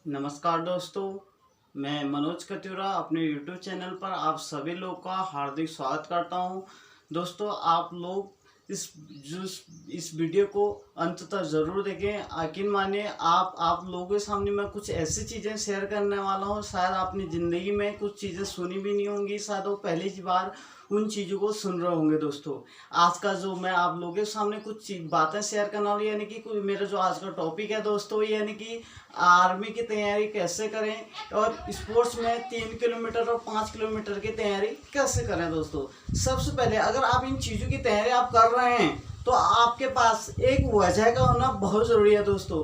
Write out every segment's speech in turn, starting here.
नमस्कार दोस्तों, मैं मनोज कटूरा अपने YouTube चैनल पर आप सभी लोग का हार्दिक स्वागत करता हूं। दोस्तों, आप लोग इस वीडियो को अंत तक ज़रूर देखें। यकीन मानिए आप लोगों के सामने मैं कुछ ऐसी चीज़ें शेयर करने वाला हूं, शायद आपने ज़िंदगी में कुछ चीज़ें सुनी भी नहीं होंगी, शायद वो पहली बार उन चीज़ों को सुन रहे होंगे। दोस्तों, आज का जो मैं आप लोगों के सामने कुछ बातें शेयर करने वाली, यानी कि मेरा जो आज का टॉपिक है दोस्तों, यानी कि आर्मी की तैयारी कैसे करें और स्पोर्ट्स में 3 किलोमीटर और 5 किलोमीटर की तैयारी कैसे करें। दोस्तों, सबसे पहले अगर आप इन चीज़ों की तैयारी आप कर रहे हैं तो आपके पास एक वजह का होना बहुत ज़रूरी है। दोस्तों,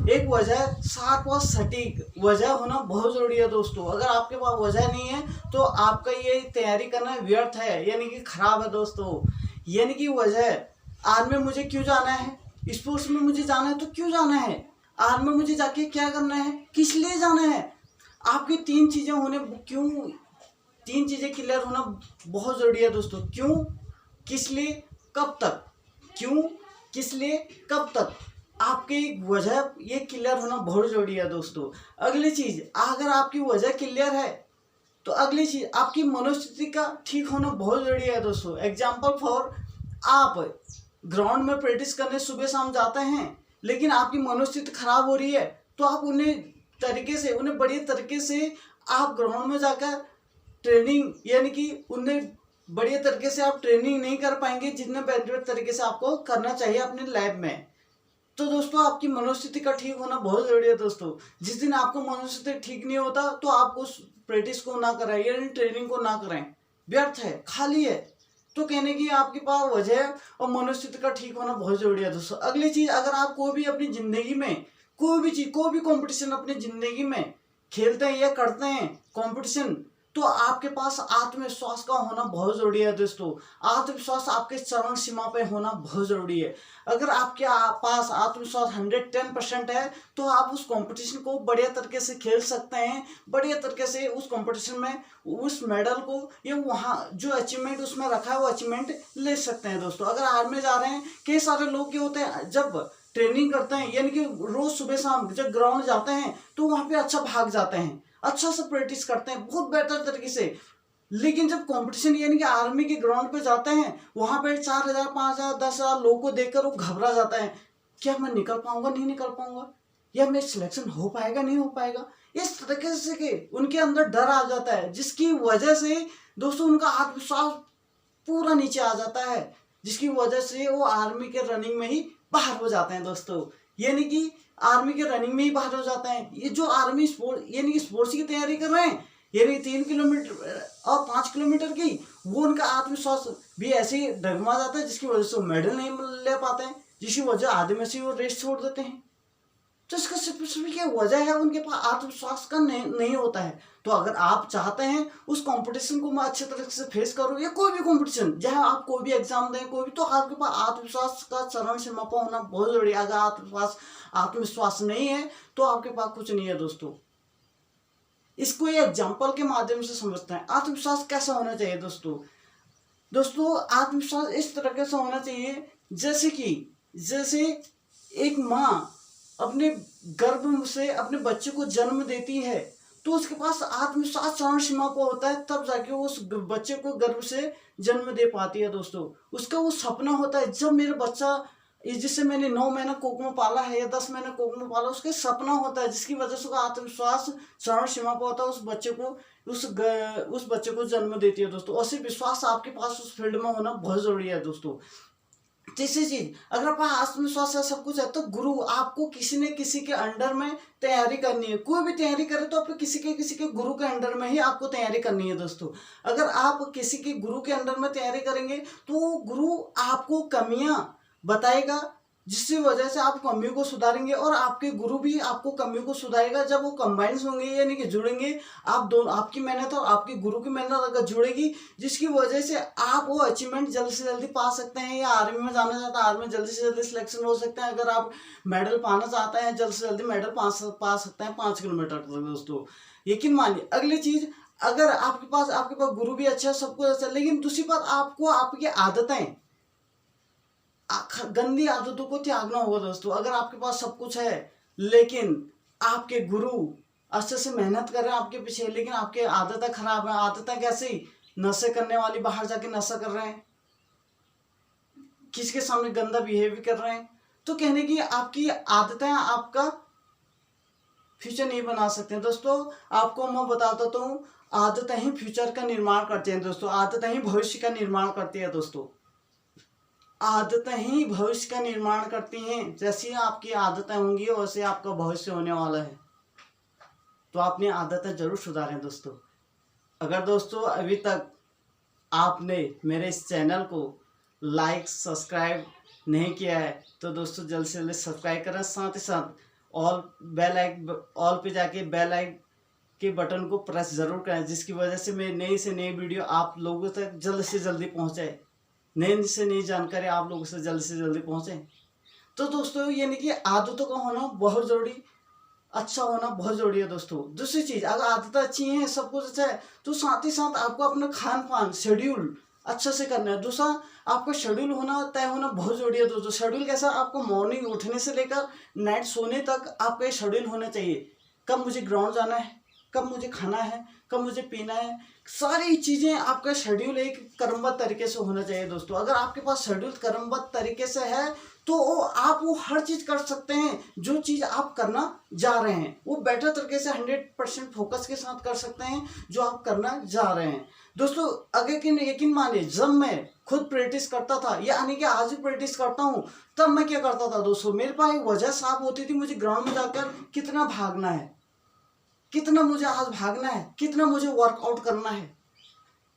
एक वजह शार्प और सटीक वजह होना बहुत ज़रूरी है। दोस्तों, अगर आपके पास वजह नहीं है तो आपका ये तैयारी करना व्यर्थ है, यानी कि खराब है। दोस्तों, यानी कि वजह आर्मी में मुझे क्यों जाना है, स्पोर्ट्स में मुझे जाना है तो क्यों जाना है, आर्मी में मुझे जाके क्या करना है, किस लिए जाना है। आपकी तीन चीज़ें होने क्यों तीन चीज़ें क्लियर होना बहुत ज़रूरी है। दोस्तों, क्यों, किस लिए, कब तक। क्यों, किस लिए, कब तक, आपकी वजह ये क्लियर होना बहुत ज़रूरी है। दोस्तों, अगली चीज़, अगर आपकी वजह क्लियर है तो अगली चीज़ आपकी मनोस्थिति का ठीक होना बहुत ज़रूरी है। दोस्तों, एग्जाम्पल फॉर, आप ग्राउंड में प्रैक्टिस करने सुबह शाम जाते हैं, लेकिन आपकी मनोस्थिति खराब हो रही है तो आप उन्हें बढ़िया तरीके से आप ग्राउंड में जाकर ट्रेनिंग, यानी कि उन्हें बढ़िया तरीके से आप ट्रेनिंग नहीं कर पाएंगे जितने बेहतर तरीके से आपको करना चाहिए अपने लैब में। तो दोस्तों, आपकी मनोस्थिति का ठीक होना बहुत जरूरी है। दोस्तों, जिस दिन आपको मनोस्थिति ठीक नहीं होता तो आप उस प्रैक्टिस को ना करें, यानी ट्रेनिंग को ना करें, व्यर्थ है, खाली है। तो कहने की आपके पास वजह और मनोस्थिति का ठीक होना बहुत जरूरी है। दोस्तों, अगली चीज, अगर आप कोई भी अपनी जिंदगी में कोई भी कंपटीशन अपनी जिंदगी में खेलते हैं या करते हैं कंपटीशन, तो आपके पास आत्मविश्वास का होना बहुत जरूरी है। दोस्तों, आत्मविश्वास आपके चरम सीमा पे होना बहुत जरूरी है। अगर आपके पास आत्मविश्वास 110% है तो आप उस कंपटीशन को बढ़िया तरीके से खेल सकते हैं, बढ़िया तरीके से उस कंपटीशन में उस मेडल को या वहाँ जो अचीवमेंट उसमें रखा है वो अचीवमेंट ले सकते हैं। दोस्तों, अगर आर्मी में जा रहे हैं, कई सारे लोग क्या होते हैं, जब ट्रेनिंग करते हैं, यानी कि रोज सुबह शाम जब ग्राउंड जाते हैं तो वहाँ पे अच्छा भाग जाते हैं, अच्छा से प्रैक्टिस करते हैं बहुत बेहतर तरीके से, लेकिन जब कंपटीशन यानी कि आर्मी के ग्राउंड पे जाते हैं, वहां पे 4,000 5,000 10,000 लोगों को देखकर वो घबरा जाता है, क्या मैं निकल पाऊंगा नहीं निकल पाऊंगा, या मेरा सिलेक्शन हो पाएगा नहीं हो पाएगा। इस तरीके से के उनके अंदर डर आ जाता है, जिसकी वजह से दोस्तों उनका आत्मविश्वास पूरा नीचे आ जाता है, जिसकी वजह से वो आर्मी के रनिंग में ही बाहर हो जाते हैं। दोस्तों, यानी कि आर्मी के रनिंग में ही बाहर हो जाता है। ये जो आर्मी स्पोर्ट यानी कि स्पोर्ट्स की तैयारी कर रहे हैं, यानी 3 किलोमीटर और 5 किलोमीटर की, वो उनका आत्मविश्वास भी ऐसे ही डगमा जाता है, जिसकी वजह से वो मेडल नहीं ले पाते हैं, जिसकी वजह आधे में से वो रेस छोड़ देते हैं। तो इसका सिर्फ क्या वजह है, उनके पास आत्मविश्वास का नहीं होता है। तो अगर आप चाहते हैं उस कंपटीशन को मैं अच्छे तरीके से फेस करूं, या कोई भी कंपटीशन, जहां आप कोई भी एग्जाम दें, कोई भी, तो आपके पास आत्मविश्वास का चरण सीमा पर होना बहुत जरूरी है। अगर आत्मविश्वास नहीं है तो आपके पास कुछ नहीं है। दोस्तों, इसको ये एग्जाम्पल के माध्यम से समझते हैं, आत्मविश्वास कैसा होना चाहिए। दोस्तों, आत्मविश्वास इस तरह से होना चाहिए जैसे एक माँ अपने गर्भ से अपने बच्चे को जन्म देती है, तो उसके पास आत्मविश्वास चरम सीमा पर होता है, तब जाके वो उस बच्चे को गर्भ से जन्म दे पाती है। दोस्तों, उसका वो सपना होता है, जब मेरा बच्चा, जिससे मैंने 9 महीना कोख में पाला है या 10 महीना कोख में पाला, उसका सपना होता है, जिसकी वजह से उसका आत्मविश्वास चरम सीमा पर होता है, उस बच्चे को जन्म देती है। दोस्तों, ऐसे विश्वास आपके पास उस फील्ड में होना बहुत जरूरी है। दोस्तों, तीसरी चीज, अगर आपका आत्मविश्वास है, सब कुछ है, तो गुरु, आपको किसी न किसी के अंडर में तैयारी करनी है। कोई भी तैयारी करे तो आपको किसी के गुरु के अंडर में ही आपको तैयारी करनी है। दोस्तों, अगर आप किसी के गुरु के अंडर में तैयारी करेंगे तो गुरु आपको कमियां बताएगा, जिसकी वजह से आप कमियों को सुधारेंगे, और आपके गुरु भी आपको कमियों को सुधारेगा। जब वो कंबाइंस होंगे यानी कि जुड़ेंगे, आप दोनों, आपकी मेहनत और आपके गुरु की मेहनत अगर जुड़ेगी, जिसकी वजह से आप वो अचीवमेंट जल्द से जल्दी पा सकते हैं। या आर्मी में जाना चाहते हैं, आर्मी में जल्दी से जल्दी सिलेक्शन हो सकते हैं। अगर आप मेडल पाना चाहते हैं, जल्द से जल्दी मेडल पा सकते हैं 5 किलोमीटर तक। दोस्तों, यकीन मानिए, अगली चीज, अगर आपके पास गुरु भी अच्छा है, सब कुछ अच्छा है, लेकिन दूसरी बात, आपको आपकी आदतें, गंदी आदतों को त्यागना होगा। दोस्तों, अगर आपके पास सब कुछ है लेकिन आपके गुरु अच्छे से मेहनत कर रहे हैं आपके पीछे, लेकिन आपकी आदतें खराब है। आदतें कैसी? नशे करने वाली, बाहर जाके नशा कर रहे हैं, किसके सामने गंदा बिहेव कर रहे हैं। तो कहने की आपकी आदतें आपका फ्यूचर नहीं बना सकते हैं दोस्तों। आपको मैं बताता हूँ, आदतें ही फ्यूचर का निर्माण करते हैं दोस्तों। आदतें ही भविष्य का निर्माण करती है दोस्तों। आदतें ही भविष्य का निर्माण करती हैं। जैसी आपकी आदतें होंगी वैसे आपका भविष्य होने वाला है। तो अपनी आदतें जरूर सुधारें दोस्तों। अगर दोस्तों अभी तक आपने मेरे इस चैनल को लाइक सब्सक्राइब नहीं किया है तो दोस्तों जल्द से जल्द सब्सक्राइब करें। साथ ही साथ ऑल पे जाके बेल आइकन के बटन को प्रेस जरूर करें, जिसकी वजह से मेरी नई से नई वीडियो आप लोगों तक जल्द से जल्दी पहुंचे, नई से नई जानकारी आप लोगों से जल्दी पहुंचे। तो दोस्तों यानी कि आदतों का होना बहुत ज़रूरी, अच्छा होना बहुत ज़रूरी है दोस्तों। दूसरी चीज़, अगर आदतें अच्छी हैं, सब कुछ अच्छा है, तो साथ ही साथ आपको अपना खान पान शेड्यूल अच्छे से करना है। दूसरा, आपका शेड्यूल होना तय होना बहुत ज़रूरी है दोस्तों। शेड्यूल कैसा? आपको मॉर्निंग उठने से लेकर नाइट सोने तक आपका ये शेड्यूल होना चाहिए। कब मुझे ग्राउंड जाना है, कब मुझे खाना है, कब मुझे पीना है, सारी चीज़ें आपका शेड्यूल एक क्रमबद्ध तरीके से होना चाहिए दोस्तों। अगर आपके पास शेड्यूल क्रमबद्ध तरीके से है तो आप वो हर चीज़ कर सकते हैं। जो चीज़ आप करना जा रहे हैं वो बेटर तरीके से 100% फोकस के साथ कर सकते हैं जो आप करना जा रहे हैं दोस्तों। अगर कि यकीन मानिए, जब मैं खुद प्रैक्टिस करता था, यानी कि आज भी प्रैक्टिस करता हूँ, तब मैं क्या करता था दोस्तों, मेरे पास एक वजह साफ होती थी, मुझे ग्राउंड में जाकर कितना भागना है, कितना मुझे आज भागना है, कितना मुझे वर्कआउट करना है।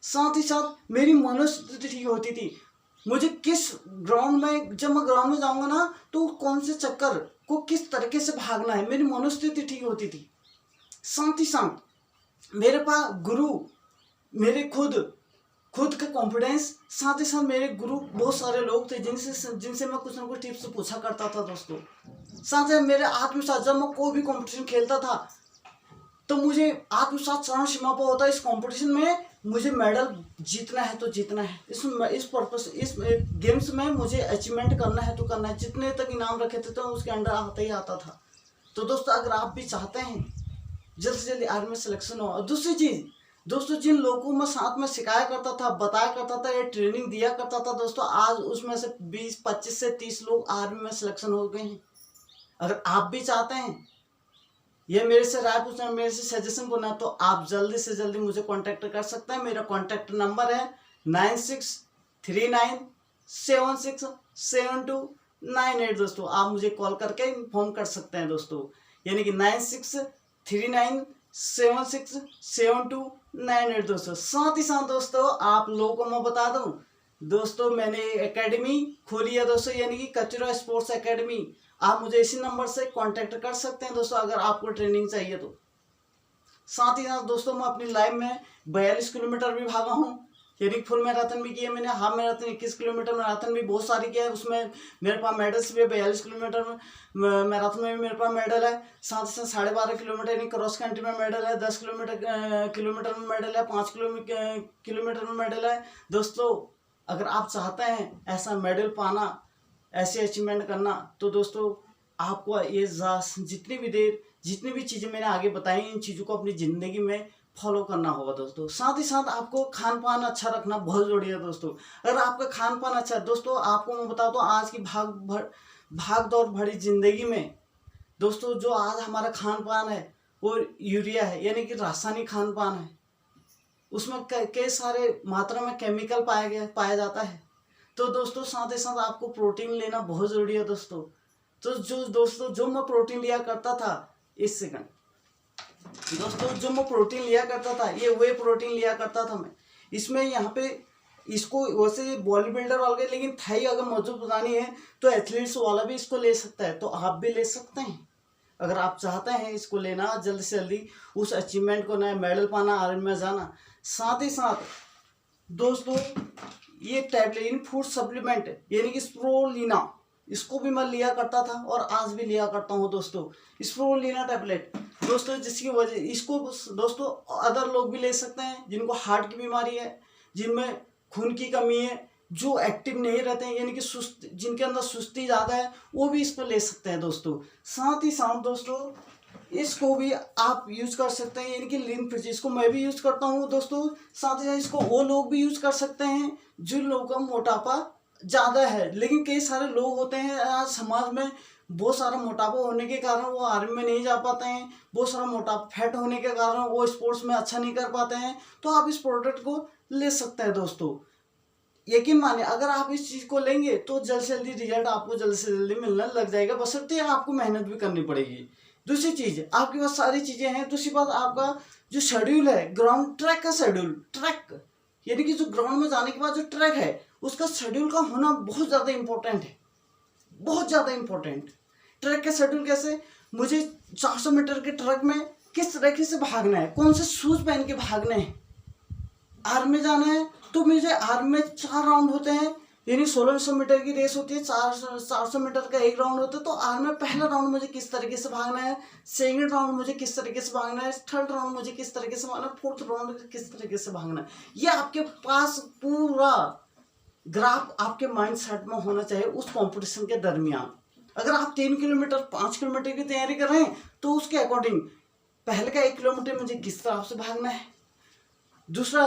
साथ ही साथ मेरी मनोस्थिति ठीक होती थी, मुझे किस ग्राउंड में, जब मैं ग्राउंड में जाऊंगा ना तो कौन से चक्कर को किस तरीके से भागना है, मेरी मनोस्थिति ठीक होती थी। साथ ही साथ मेरे पास गुरु, मेरे खुद का कॉन्फिडेंस, साथ ही साथ मेरे गुरु बहुत सारे लोग थे जिनसे मैं कुछ ना कुछ टिप्स पूछा करता था दोस्तों। साथ ही मेरे आत्मविश्वास, जब मैं कोई भी कंपटीशन खेलता था तो मुझे आत्मविश्वास चरम सीमा पर होता है। इस कंपटीशन में मुझे मेडल जीतना है तो जीतना है, इस गेम्स में मुझे अचीवमेंट करना है तो करना है। जितने तक इनाम रखे थे तो उसके अंडर आता ही आता था। तो दोस्तों अगर आप भी चाहते हैं जल्द से जल्द आर्मी में सिलेक्शन हो। और दूसरी चीज़ दोस्तों, जिन लोगों को मैं साथ में सिखाया करता था, बताया करता था, या ट्रेनिंग दिया करता था दोस्तों, आज उसमें से 20-25 से 30 लोग आर्मी में सिलेक्शन हो गए हैं। अगर आप भी चाहते हैं ये मेरे से राय पूछना, मेरे से सजेशन बोलना, तो आप जल्दी से जल्दी मुझे कांटेक्ट कर सकते हैं। मेरा कांटेक्ट नंबर है 9639767298 दोस्तों। आप मुझे कॉल करके इन्फॉर्म कर सकते हैं दोस्तों, यानी कि 9639767298 दोस्तों। साथ ही साथ दोस्तों आप लोगों को मैं बता दूं दोस्तों, मैंने एकेडमी खोली है दोस्तों, यानी कि कचरा स्पोर्ट्स एकेडमी। आप मुझे इसी नंबर से कांटेक्ट कर सकते हैं दोस्तों अगर आपको ट्रेनिंग चाहिए तो। साथ ही साथ दोस्तों मैं अपनी लाइफ में 42 किलोमीटर भी भागा हूँ, यानी फुल मैराथन भी किया मैंने, हाफ मैराथन 21 किलोमीटर, मैराथन भी बहुत सारी किया है। उसमें मेरे पास मेडल्स भी है। 42 किलोमीटर में मैराथन में भी मेरे पास मेडल है। साथ ही साथ 12.5 किलोमीटर यानी क्रॉस कंट्री में मेडल है। 10 किलोमीटर में मेडल है। 5 किलोमीटर में मेडल है दोस्तों। अगर आप चाहते हैं ऐसा मेडल पाना, ऐसे अचीवमेंट करना, तो दोस्तों आपको ये जितनी भी चीज़ें मैंने आगे बताई, इन चीज़ों को अपनी ज़िंदगी में फॉलो करना होगा दोस्तों। साथ ही साथ आपको खान पान अच्छा रखना बहुत ज़रूरी है दोस्तों। अगर आपका खान पान अच्छा है दोस्तों, आपको मैं बता दूँ, आज की भाग दौड़ भरी ज़िंदगी में दोस्तों जो आज हमारा खान पान है वो यूरिया है, यानी कि रासायनिक खान पान है। उसमें कई सारे मात्रा में केमिकल पाया जाता है। तो दोस्तों साथ ही साथ आपको प्रोटीन लेना बहुत ज़रूरी है दोस्तों। तो जो मैं प्रोटीन लिया करता था, इस सेकंड दोस्तों, जो मैं प्रोटीन लिया करता था, ये वे प्रोटीन लिया करता था मैं। इसमें यहाँ पे इसको वैसे बॉडी बिल्डर वाले, लेकिन थाई अगर मौजूद बनानी है तो एथलीट्स वाला भी इसको ले सकता है, तो आप भी ले सकते हैं अगर आप चाहते हैं इसको लेना, जल्दी से जल्दी उस अचीवमेंट को, नया मेडल पाना, आर्मी में जाना। साथ ही साथ दोस्तों ये टैबलेट इन फूड सप्लीमेंट यानी कि स्प्रोलिना, इसको भी मैं लिया करता था और आज भी लिया करता हूँ दोस्तों। स्प्रोलिना टैबलेट दोस्तों, जिसकी वजह इसको दोस्तों अदर लोग भी ले सकते हैं जिनको हार्ट की बीमारी है, जिनमें खून की कमी है, जो एक्टिव नहीं रहते हैं, यानी कि सुस्त, जिनके अंदर सुस्ती ज़्यादा है, वो भी इसको ले सकते हैं दोस्तों। साथ ही साथ दोस्तों इसको भी आप यूज कर सकते हैं, यानी कि लीन फिट, इसको मैं भी यूज करता हूँ दोस्तों। साथ ही साथ इसको वो लोग भी यूज कर सकते हैं जिन लोगों का मोटापा ज़्यादा है। लेकिन कई सारे लोग होते हैं आज समाज में, बहुत सारा मोटापा होने के कारण वो आर्मी में नहीं जा पाते हैं, बहुत सारा मोटापा फैट होने के कारण वो स्पोर्ट्स में अच्छा नहीं कर पाते हैं। तो आप इस प्रोडक्ट को ले सकते हैं दोस्तों। यकीन माने अगर आप इस चीज़ को लेंगे तो जल्द से जल्दी रिजल्ट आपको जल्द से जल्दी मिलने लग जाएगा, बशर्ते आपको मेहनत भी करनी पड़ेगी। दूसरी चीज़, आपके पास सारी चीज़ें हैं। दूसरी बात, आपका जो शेड्यूल है, ग्राउंड ट्रैक का शेड्यूल, ट्रैक यानी कि जो ग्राउंड में जाने के बाद जो ट्रैक है उसका शेड्यूल का होना बहुत ज़्यादा इंपॉर्टेंट है, बहुत ज़्यादा इंपॉर्टेंट। ट्रैक का शेड्यूल कैसे, मुझे 400 मीटर के ट्रैक में किस तरीके से भागना है, कौन से शूज पहन के भागना है। आर्मी में जाना है तो मुझे आर्मी में 4 राउंड होते हैं, यानी 1600 मीटर की रेस होती है, 400 मीटर का एक राउंड होता है। तो आर्मी में पहला राउंड मुझे किस तरीके से भागना है, सेकंड राउंड मुझे किस तरीके से भागना है, थर्ड राउंड मुझे किस तरीके से भागना है, फोर्थ राउंड मुझे किस तरीके से भागना है। ये आपके पास पूरा ग्राफ आपके माइंड सेट में होना चाहिए उस कॉम्पिटिशन के दरमियान। अगर आप 3 किलोमीटर 5 किलोमीटर की तैयारी कर रहे हैं तो उसके अकॉर्डिंग पहले का 1 किलोमीटर मुझे किस तरह से भागना है, दूसरा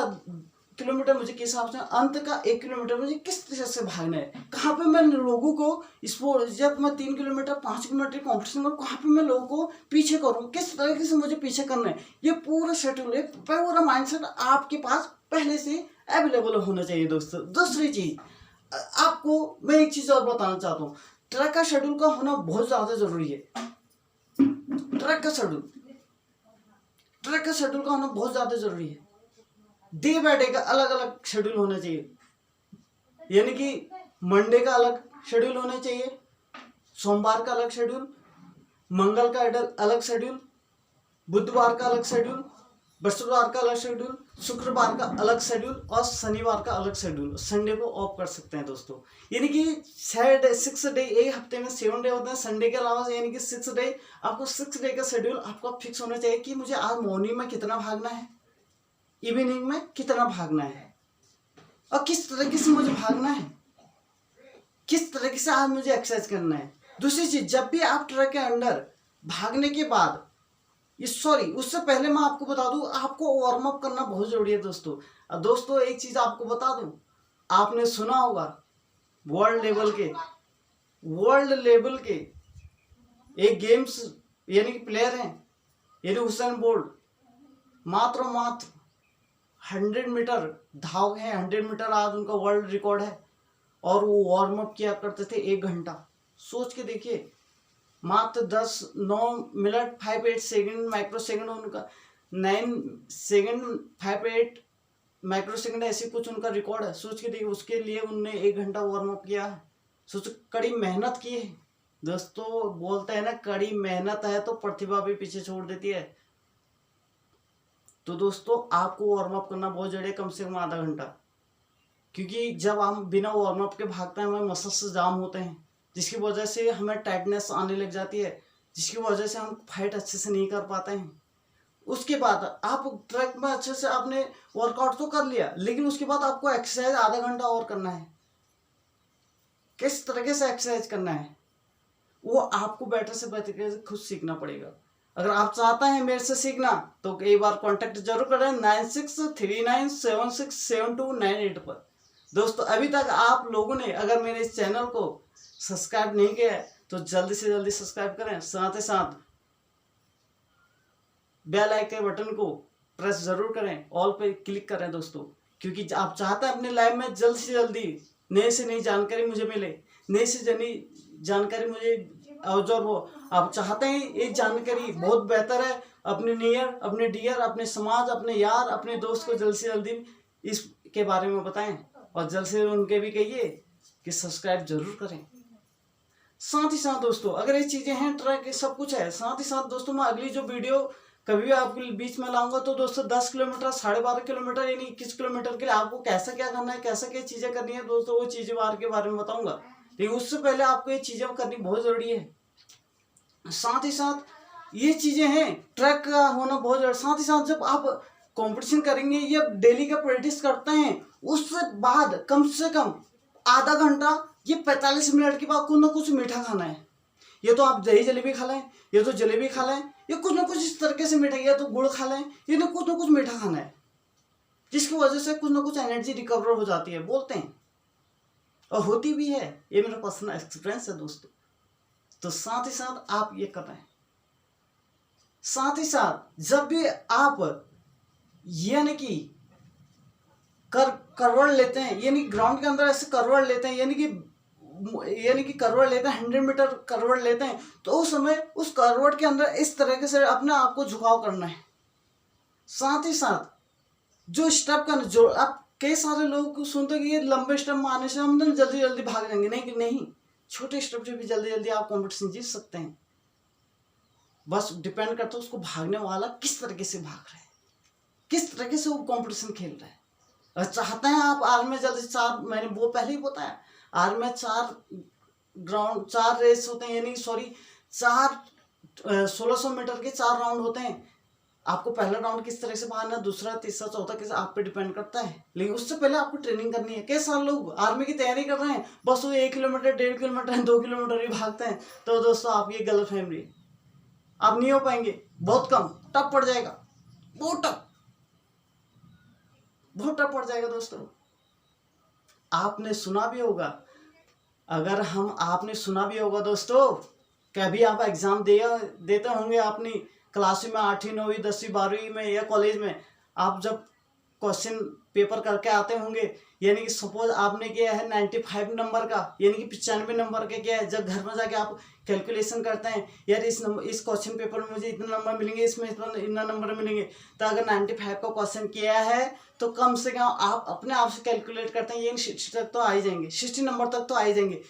किलोमीटर मुझे किस हिसाब से, अंत का 1 किलोमीटर मुझे किस तरह से भागना है, कहाँ पे मैं लोगों को स्पोर्ट, जब मैं 3 किलोमीटर 5 किलोमीटर कॉम्पिटिशन करूँ कहाँ पे मैं लोगों को पीछे करूँ, किस तरीके से मुझे पीछे करना है। ये पूरा शेड्यूल है, पूरा माइंडसेट आपके पास पहले से अवेलेबल होना चाहिए दोस्तों। दूसरी चीज, आपको मैं एक चीज और बताना चाहता हूँ, ट्रैक का शेड्यूल का होना बहुत ज्यादा जरूरी है। ट्रैक का शेड्यूल का होना बहुत ज्यादा जरूरी है। डे बाय डे का अलग अलग शेड्यूल होना चाहिए, यानी कि मंडे का अलग शेड्यूल होना चाहिए, सोमवार का अलग शेड्यूल, मंगल का अलग शेड्यूल, बुधवार का अलग शेड्यूल, बृहस्पतिवार का अलग शेड्यूल, शुक्रवार का अलग शेड्यूल और शनिवार का अलग शेड्यूल। संडे को ऑफ कर सकते हैं दोस्तों। यानी कि 6 डे, एक हफ्ते में 7 डे होते हैं, संडे के अलावा यानी कि 6 डे। आपको 6 डे का शेड्यूल आपका फिक्स होना चाहिए कि मुझे आज मॉर्निंग में कितना भागना है, इवनिंग में कितना भागना है और किस तरीके से मुझे भागना है, किस तरीके से आज मुझे एक्सरसाइज करना है। दूसरी चीज, जब भी आप ट्रैक के अंदर भागने के बाद, उससे पहले मैं आपको बता दूं, आपको वार्म अप करना बहुत जरूरी है दोस्तों। अब दोस्तों एक चीज आपको बता दूं, आपने सुना होगा वर्ल्ड लेवल के एक गेम्स यानी कि प्लेयर हैं, यानी हुसैन बोल्ट, मात्र 100 मीटर धाव है, 100 मीटर आज उनका वर्ल्ड रिकॉर्ड है और वो वार्म अप किया करते थे 1 घंटा। सोच के देखिए, मात्र 9 मिनट 58 सेकंड माइक्रो सेकंड उनका, 9 सेकंड 58 माइक्रो सेकंड ऐसे कुछ उनका रिकॉर्ड है। सोच के देखिए, उसके लिए उनने 1 घंटा वार्म अप किया है। सोच, कड़ी मेहनत की है दोस्तों। बोलते हैं ना, कड़ी मेहनत है तो प्रतिभा भी पीछे छोड़ देती है। तो दोस्तों आपको वार्म अप करना बहुत जरूरी है, कम से कम आधा घंटा, क्योंकि जब हम बिना वार्म अप के भागते हैं हमें मसल्स जाम होते हैं, जिसकी वजह से हमें टाइटनेस आने लग जाती है, जिसकी वजह से हम फाइट अच्छे से नहीं कर पाते हैं। उसके बाद आप ट्रैक में अच्छे से आपने वर्कआउट तो कर लिया, लेकिन उसके बाद आपको एक्सरसाइज आधा घंटा और करना है। किस तरीके से एक्सरसाइज करना है वो आपको बेटर से बेटर खुद सीखना पड़ेगा। अगर आप चाहते हैं मेरे से सीखना तो कई बार कांटेक्ट जरूर करें 9639767298 पर। दोस्तों अभी तक आप लोगों ने अगर मेरे इस चैनल को सब्सक्राइब नहीं किया है तो जल्दी से जल्दी सब्सक्राइब करें, साथ ही साथ बेल आइकन बटन को प्रेस जरूर करें, ऑल पे क्लिक करें दोस्तों, क्योंकि आप चाहते हैं अपने लाइफ में जल्द से जल्दी नए से नई जानकारी मुझे मिले, नई से नई जानकारी मुझे ऑब्जर्व हो। आप चाहते हैं ये जानकारी बहुत बेहतर है, अपने नियर, अपने डियर, अपने समाज, अपने यार, अपने दोस्त को जल्द से जल्दी इसके बारे में बताएं और जल्द से उनके भी कहिए कि सब्सक्राइब जरूर करें। साथ ही साथ दोस्तों अगर ये चीज़ें हैं, ट्रैक सब कुछ है, साथ ही साथ दोस्तों मैं अगली जो वीडियो कभी भी आपके बीच में लाऊंगा तो दोस्तों 10 किलोमीटर 12.5 किलोमीटर यानी 21 किलोमीटर के लिए आपको कैसा क्या करना है, कैसा क्या चीज़ें करनी है दोस्तों, वो चीज़ें के बारे में बताऊंगा। लेकिन उससे पहले आपको ये चीज़ें करनी बहुत ज़रूरी है। साथ ही साथ ये चीज़ें हैं, ट्रैक का होना बहुत ज़रूरी। साथ ही साथ जब आप कंपटीशन करेंगे या डेली का प्रैक्टिस करते हैं, उससे बाद कम से कम आधा घंटा ये 45 मिनट के बाद कुछ ना कुछ मीठा खाना है। ये तो आप दही जलेबी खा लें, ये तो जलेबी खा लें, ये कुछ ना कुछ इस तरीके से मीठा, या तो गुड़ खा लें, ये ना कुछ मीठा खाना है, जिसकी वजह से कुछ ना कुछ एनर्जी रिकवर हो जाती है, बोलते हैं और होती भी है। ये मेरा पर्सनल एक्सपीरियंस है दोस्तों। तो साथ ही साथ आप ये कर रहे हैं, साथ ही साथ जब भी आप यानी कि करवड़ लेते हैं, यानी ग्राउंड के अंदर ऐसे करवड़ लेते हैं, यानी कि करवड़ लेते हैं, 100 मीटर करवड़ लेते हैं, तो उस समय उस करवड़ के अंदर इस तरीके से अपने आप को झुकाव करना है। साथ ही साथ जो स्टेप का, जो आप कई सारे लोग सुनते हैं कि ये लंबे स्टेप मारने से हम जल्दी जल्दी भाग जाएंगे, नहीं, छोटे स्टेप से भी जल्दी जल्दी आप कंपटीशन जीत सकते हैं। बस डिपेंड करता है उसको भागने वाला किस तरीके से भाग रहा है, किस तरीके से वो कंपटीशन खेल रहा है। अगर चाहते हैं आप आर्मी में जल्दी 4, मैंने वो पहले ही बताया, आर्मी में 4 रेस होते हैं, यानी 1600 मीटर के 4 राउंड होते हैं। आपको पहला राउंड किस तरह से भागना, दूसरा, तीसरा, चौथा किस आप पे डिपेंड करता है, लेकिन उससे पहले आपको ट्रेनिंग करनी है। कई सारे लोग आर्मी की तैयारी कर रहे हैं, बस वो 1 किलोमीटर, 1.5 किलोमीटर, 2 किलोमीटर ही भागते हैं। तो दोस्तों आप ये गलत फहमी, आप नहीं हो पाएंगे, बहुत कम, टफ पड़ जाएगा, बहुत टफ पड़ जाएगा। दोस्तों आपने सुना भी होगा, आपने सुना भी होगा दोस्तों, कभी आप एग्जाम देते होंगे अपनी क्लास में, 8वीं 9वीं 10वीं 12वीं में या कॉलेज में, आप जब क्वेश्चन पेपर करके आते होंगे, यानी कि सपोज आपने किया है 95 नंबर का, यानी कि 95 नंबर का किया है। जब घर में जाके आप कैलकुलेशन करते हैं, यार इस क्वेश्चन पेपर में मुझे इतना नंबर मिलेंगे, इसमें इतना नंबर मिलेंगे, तो अगर 95 का क्वेश्चन किया है तो कम से कम आप अपने आप से कैलकुलेट करते हैं, ये 60 तक तो आ ही जाएंगे, 60 नंबर तक तो आ ही जाएंगे।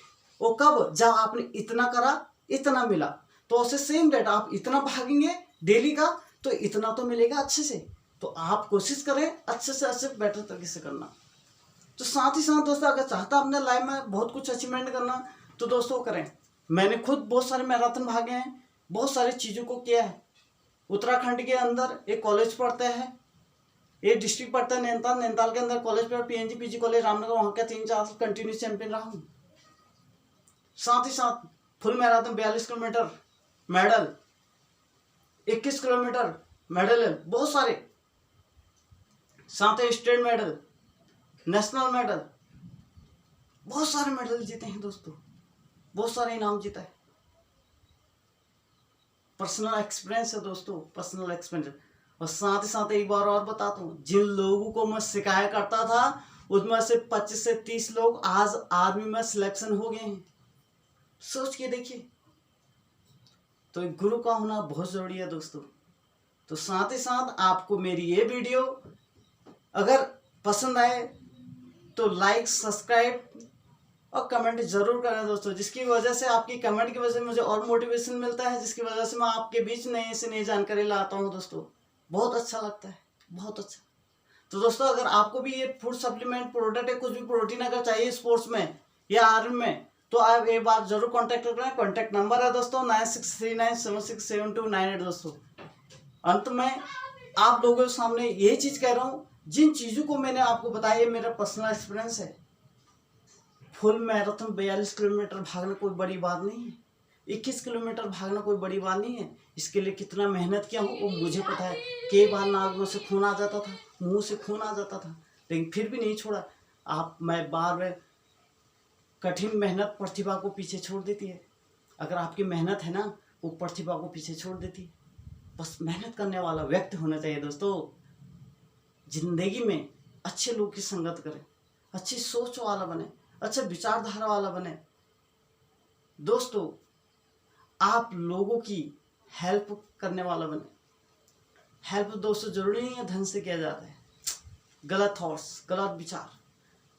वो कब, जब आपने इतना करा, इतना मिला, तो उससे सेम डेट आप इतना भागेंगे डेली का, तो इतना तो मिलेगा अच्छे से। तो आप कोशिश करें अच्छे से अच्छे बेटर तरीके से करना। तो साथ ही साथ दोस्तों, अगर चाहता अपने लाइफ में बहुत कुछ अचीवमेंट करना, तो दोस्तों करें। मैंने खुद बहुत सारे मैराथन भागे हैं, बहुत सारी चीज़ों को किया है। उत्तराखंड के अंदर एक कॉलेज पढ़ता है, एक डिस्ट्रिक्ट पढ़ता है नैनीताल के अंदर कॉलेज पर PNG PG कॉलेज रामनगर, वहाँ का 3-4 साल कंटिन्यूस चैंपियन रहा हूँ। साथ ही साथ full marathon 42 kilometre medal, 21 kilometre medal है बहुत सारे, साथ ही स्टेट मेडल, नेशनल मेडल, बहुत सारे मेडल जीते हैं दोस्तों, बहुत सारे इनाम जीता है। पर्सनल एक्सपीरियंस है दोस्तों, पर्सनल एक्सपीरियंस। और साथ ही साथ एक बार और बताता हूँ, जिन लोगों को मैं सिखाया करता था उसमें से 25 से 30 लोग आज आर्मी में सिलेक्शन हो गए हैं। सोच के देखिए, तो एक गुरु का होना बहुत जरूरी है दोस्तों। तो साथ ही साथ आपको मेरी ये वीडियो अगर पसंद आए तो लाइक, सब्सक्राइब और कमेंट जरूर करें दोस्तों, जिसकी वजह से, आपकी कमेंट की वजह से मुझे और मोटिवेशन मिलता है, जिसकी वजह से मैं आपके बीच नई से नई जानकारी लाता हूँ दोस्तों। बहुत अच्छा लगता है, बहुत अच्छा। तो दोस्तों अगर आपको भी ये फूड सप्लीमेंट प्रोडक्ट है, कुछ भी प्रोटीन अगर चाहिए स्पोर्ट्स में या आर्मी में, तो आप एक बार जरूर कॉन्टैक्ट करें। कॉन्टैक्ट नंबर है दोस्तों 9639767298 दोस्तों। अंत में आप लोगों के सामने यही चीज़ कह रहा हूँ, जिन चीज़ों को मैंने आपको बताया, ये मेरा पर्सनल एक्सपीरियंस है। फुल मैराथन 42 किलोमीटर भागना कोई बड़ी बात नहीं है, 21 किलोमीटर भागना कोई बड़ी बात नहीं है। इसके लिए कितना मेहनत किया हूँ वो मुझे पता है। कई बार नाक में से खून आ जाता था, मुंह से खून आ जाता था, लेकिन फिर भी नहीं छोड़ा। मैं बार कठिन मेहनत प्रतिभा को पीछे छोड़ देती है। अगर आपकी मेहनत है ना, वो प्रतिभा को पीछे छोड़ देती है। बस मेहनत करने वाला व्यक्ति होना चाहिए दोस्तों। जिंदगी में अच्छे लोग की संगत करें, अच्छी सोच वाला बने, अच्छे विचारधारा वाला बने दोस्तों। आप लोगों की हेल्प करने वाला बने। हेल्प दोस्तों जरूरी नहीं है धन से किया जाता है, गलत थॉट्स, गलत विचार।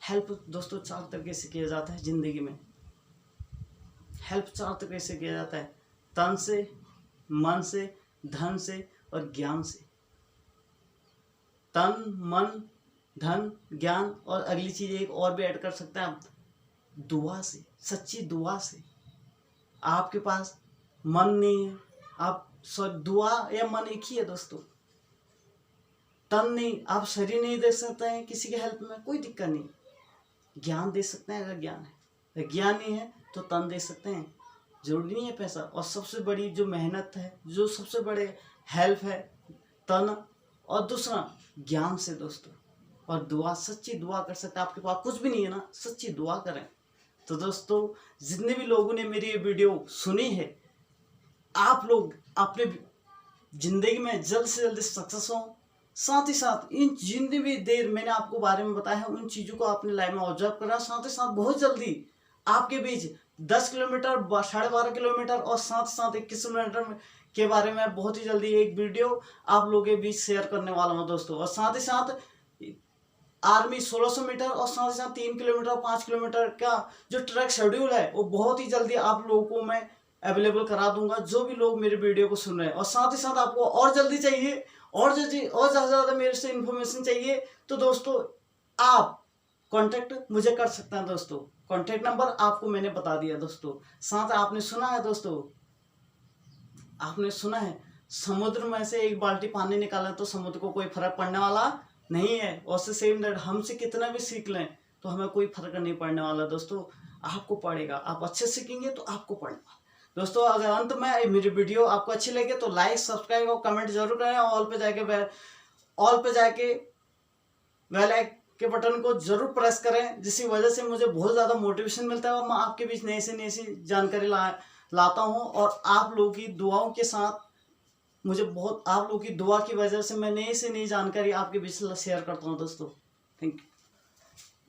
हेल्प दोस्तों 4 तरीके से किया जाता है जिंदगी में। हेल्प 4 तरीके से किया जाता है, तन से, मन से, धन से और ज्ञान से। तन, मन, धन, ज्ञान और अगली चीज एक और भी ऐड कर सकते हैं आप, दुआ से, सच्ची दुआ से। आपके पास मन नहीं है, आप दुआ या मन एक ही है दोस्तों। तन नहीं, आप शरीर नहीं दे सकते हैं किसी के हेल्प में, कोई दिक्कत नहीं। ज्ञान दे सकते हैं अगर ज्ञान है, ज्ञान नहीं है तो तन दे सकते हैं। जरूरी नहीं है पैसा। और सबसे बड़ी जो मेहनत है, जो सबसे बड़े हेल्प है, तन और दूसरा ज्ञान से दोस्तों। और दुआ, सच्ची दुआ कर सकते हैं। आपके पास कुछ भी नहीं है ना, सच्ची दुआ करें। तो दोस्तों, जितने भी लोगों ने मेरी ये वीडियो सुनी है, आप लोग अपने जिंदगी में जल्द से जल्द सक्सेस हो। साथ ही साथ इन जितनी भी देर मैंने आपको बारे में बताया है, उन चीज़ों को अपने लाइफ में ऑब्जर्व करा। साथ ही साथ बहुत जल्दी आपके बीच 10 किलोमीटर, 12.5 किलोमीटर और साथ ही साथ 21 किलोमीटर के बारे में बहुत ही जल्दी एक वीडियो आप लोगों के बीच शेयर करने वाला हूँ दोस्तों। और साथ ही साथ आर्मी 1600 मीटर और साथ ही साथ 3 किलोमीटर और 5 किलोमीटर का जो ट्रैक शेड्यूल है, वो बहुत ही जल्दी आप लोगों को मैं अवेलेबल करा दूंगा, जो भी लोग मेरे वीडियो को सुन रहे हैं। और साथ ही साथ आपको और जल्दी चाहिए और ज़्यादा मेरे से इन्फॉर्मेशन चाहिए, तो दोस्तों आप कांटेक्ट मुझे कर सकते हैं दोस्तों। कांटेक्ट नंबर आपको मैंने बता दिया दोस्तों। साथ आपने सुना है दोस्तों, आपने सुना है समुद्र में से एक बाल्टी पानी निकालें तो समुद्र को कोई फर्क पड़ने वाला नहीं है। और सेम दैट हमसे कितना भी सीख लें तो हमें कोई फर्क नहीं पड़ने वाला दोस्तों। आपको पड़ेगा, आप अच्छे सीखेंगे तो आपको पड़ेगा दोस्तों। अगर अंत में मेरी वीडियो आपको अच्छी लगे तो लाइक, सब्सक्राइब और कमेंट जरूर करें। ऑल पे जाके बेल आइकन के बटन को जरूर प्रेस करें, जिसकी वजह से मुझे बहुत ज़्यादा मोटिवेशन मिलता है और मैं आपके बीच नई से जानकारी लाता हूँ। और आप लोगों की दुआओं के साथ मुझे बहुत, आप लोगों की दुआ की वजह से मैं नई से नई जानकारी आपके बीच शेयर करता हूँ दोस्तों। Thank you.